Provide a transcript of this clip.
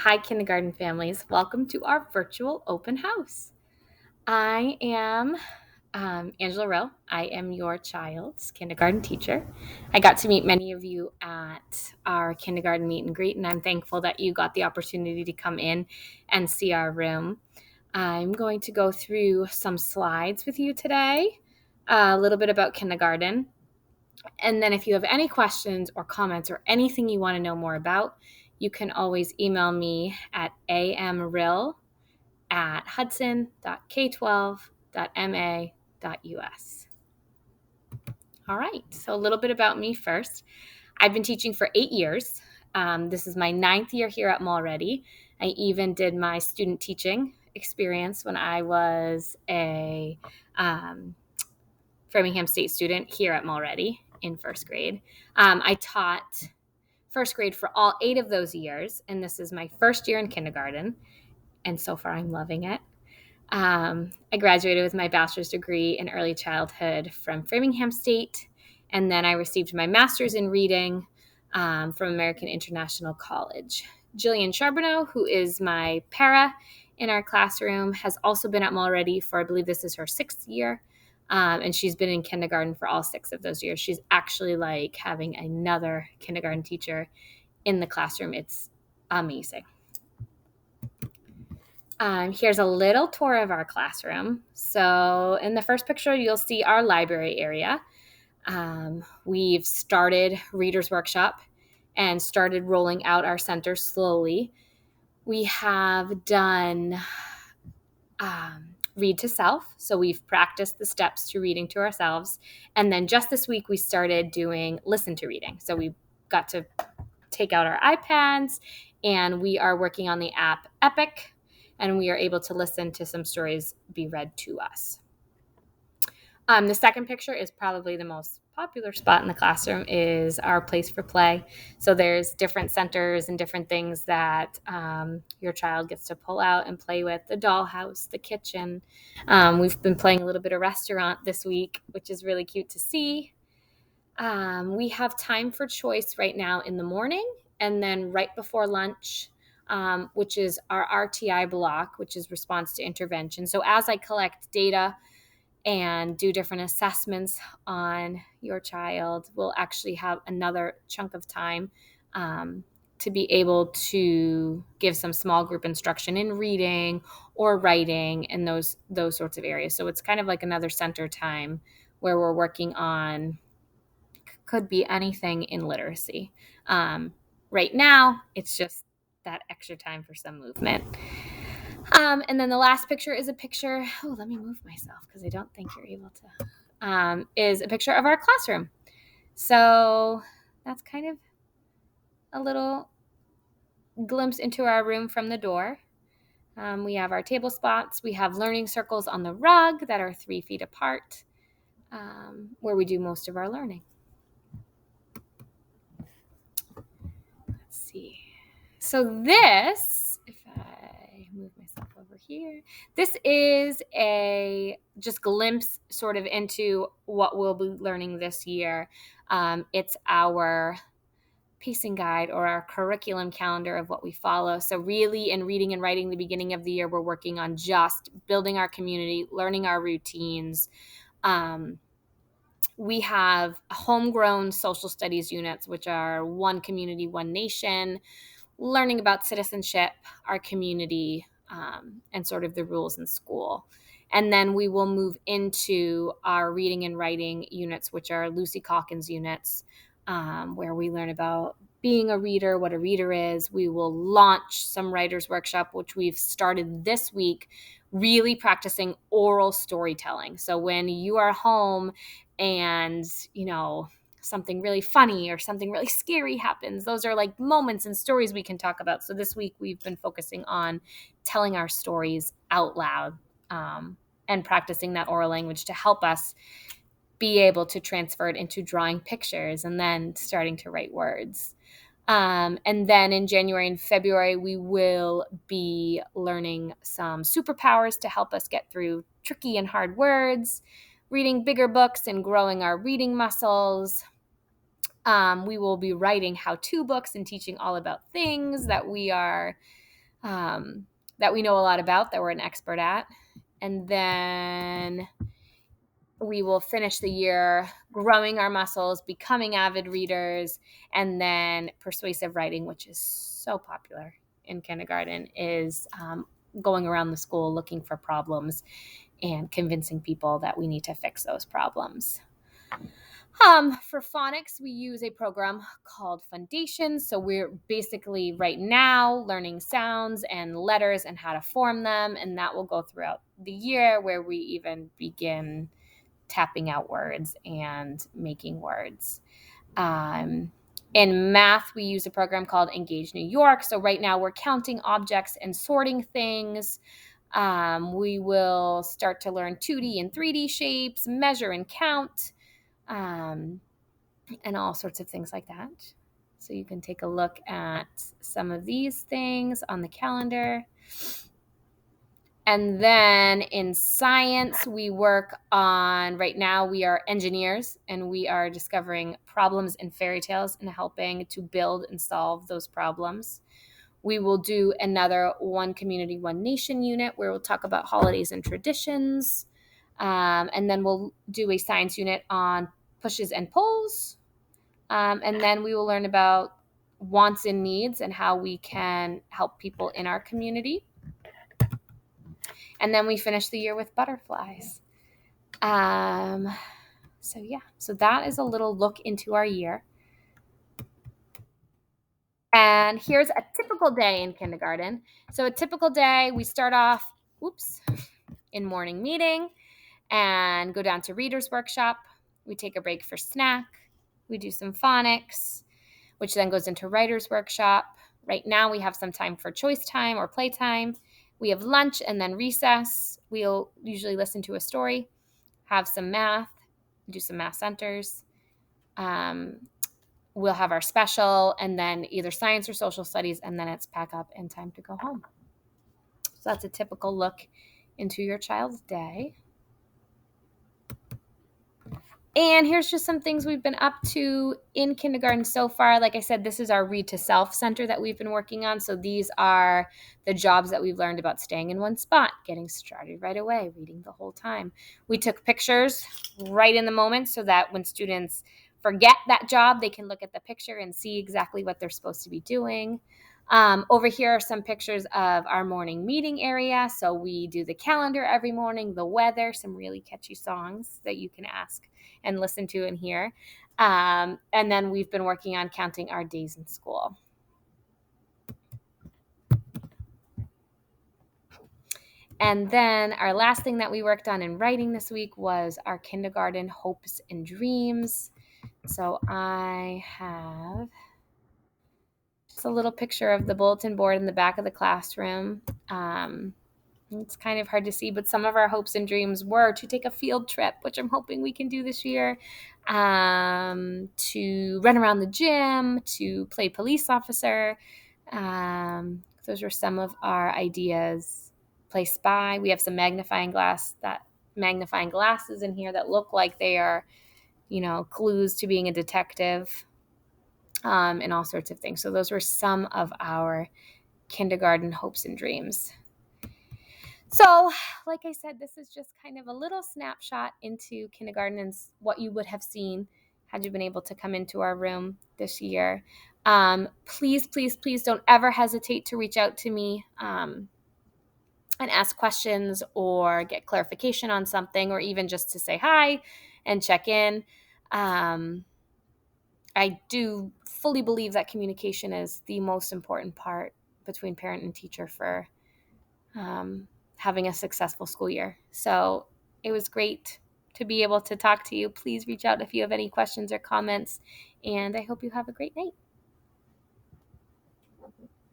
Hi, kindergarten families. Welcome to our virtual open house. I am Angela Ryll. I am your child's kindergarten teacher. I got to meet many of you at our kindergarten meet and greet, and I'm thankful that you got the opportunity to come in and see our room. I'm going to go through some slides with you today, a little bit about kindergarten. And then if you have any questions or comments or anything you want to know more about, you can always email me at amryll@hudson.k12.ma.us. All right, so a little bit about me first. I've been teaching for 8 years. This is my 9th year here at Mulready. I even did my student teaching experience when I was a Framingham State student here at Mulready in first grade. I taught first grade for all 8 of those years, and this is my first year in kindergarten, and so far I'm loving it. I graduated with my bachelor's degree in early childhood from Framingham State, and then I received my master's in reading from American International College. Jillian Charbonneau, who is my para in our classroom, has also been at Mulready for, I believe this is her 6th year, and she's been in kindergarten for all 6 of those years. She's actually like having another kindergarten teacher in the classroom. It's amazing. Here's a little tour of our classroom. So in the first picture, you'll see our library area. We've started Reader's Workshop and started rolling out our center slowly. We have done read to self. So we've practiced the steps to reading to ourselves. And then just this week, we started doing listen to reading. So we got to take out our iPads and we are working on the app Epic, and we are able to listen to some stories be read to us. The second picture is probably the most popular spot in the classroom, is our place for play. So there's different centers and different things that your child gets to pull out and play with. The dollhouse, the kitchen. We've been playing a little bit of restaurant this week, which is really cute to see. We have time for choice right now in the morning and then right before lunch, which is our RTI block, which is response to intervention. So as I collect data and do different assessments on your child, we'll actually have another chunk of time to be able to give some small group instruction in reading or writing and those sorts of areas. So it's kind of like another center time where we're working on, could be anything in literacy. Right now, it's just that extra time for some movement. And then the last picture is a picture. Oh, let me move myself because I don't think you're able to. Is a picture of our classroom. So that's kind of a little glimpse into our room from the door. We have our table spots. We have learning circles on the rug that are 3 feet apart, where we do most of our learning. Let's see. So this, if I move myself over here, this is a just glimpse sort of into what we'll be learning this year. It's our pacing guide or our curriculum calendar of what we follow. So really in reading and writing, the beginning of the year, we're working on just building our community, learning our routines. We have homegrown social studies units, which are one community, one nation, learning about citizenship, our community, and sort of the rules in school. And then we will move into our reading and writing units, which are Lucy Calkins units, where we learn about being a reader, what a reader is. We will launch some writers workshop, which we've started this week, really practicing oral storytelling. So when you are home and, something really funny or something really scary happens, those are like moments and stories we can talk about. So this week we've been focusing on telling our stories out loud, and practicing that oral language to help us be able to transfer it into drawing pictures and then starting to write words. And then in January and February, we will be learning some superpowers to help us get through tricky and hard words, reading bigger books and growing our reading muscles. We will be writing how-to books and teaching all about things that we are that we know a lot about, that we're an expert at. And then we will finish the year growing our muscles, becoming avid readers, and then persuasive writing, which is so popular in kindergarten, is going around the school looking for problems and convincing people that we need to fix those problems. For phonics, we use a program called Foundation. So we're basically right now learning sounds and letters and how to form them. And that will go throughout the year, where we even begin tapping out words and making words. In math, we use a program called Engage New York. So right now we're counting objects and sorting things. We will start to learn 2D and 3D shapes, measure and count, and all sorts of things like that. So you can take a look at some of these things on the calendar. And then in science, we work on, right now, we are engineers, and we are discovering problems in fairy tales and helping to build and solve those problems. We will do another One Community, One Nation unit, where we'll talk about holidays and traditions. And then we'll do a science unit on pushes and pulls. And then we will learn about wants and needs and how we can help people in our community. And then we finish the year with butterflies. So that is a little look into our year. And here's a typical day in kindergarten. So a typical day, we start off, in morning meeting and go down to reader's workshop. We take a break for snack. We do some phonics, which then goes into writer's workshop. Right now we have some time for choice time or playtime. We have lunch and then recess. We'll usually listen to a story, have some math, do some math centers. We'll have our special, and then either science or social studies, and then it's pack up and time to go home. So that's a typical look into your child's day. And here's just some things we've been up to in kindergarten so far. Like I said, this is our Read to Self Center that we've been working on. So these are the jobs that we've learned about staying in one spot, getting started right away, reading the whole time. We took pictures right in the moment so that when students forget that job, they can look at the picture and see exactly what they're supposed to be doing. Over here are some pictures of our morning meeting area. So we do the calendar every morning, the weather, some really catchy songs that you can ask and listen to and hear. And then we've been working on counting our days in school. And then our last thing that we worked on in writing this week was our kindergarten hopes and dreams. So I have just a little picture of the bulletin board in the back of the classroom. It's kind of hard to see, but some of our hopes and dreams were to take a field trip, which I'm hoping we can do this year, to run around the gym, to play police officer. Those were some of our ideas. Play spy. We have some magnifying glasses in here that look like they are, clues to being a detective, and all sorts of things. So those were some of our kindergarten hopes and dreams. So, like I said, this is just kind of a little snapshot into kindergarten and what you would have seen had you been able to come into our room this year. Please, please, please don't ever hesitate to reach out to me and ask questions or get clarification on something, or even just to say hi and check in. I do fully believe that communication is the most important part between parent and teacher for having a successful school year. So it was great to be able to talk to you. Please reach out if you have any questions or comments, and I hope you have a great night.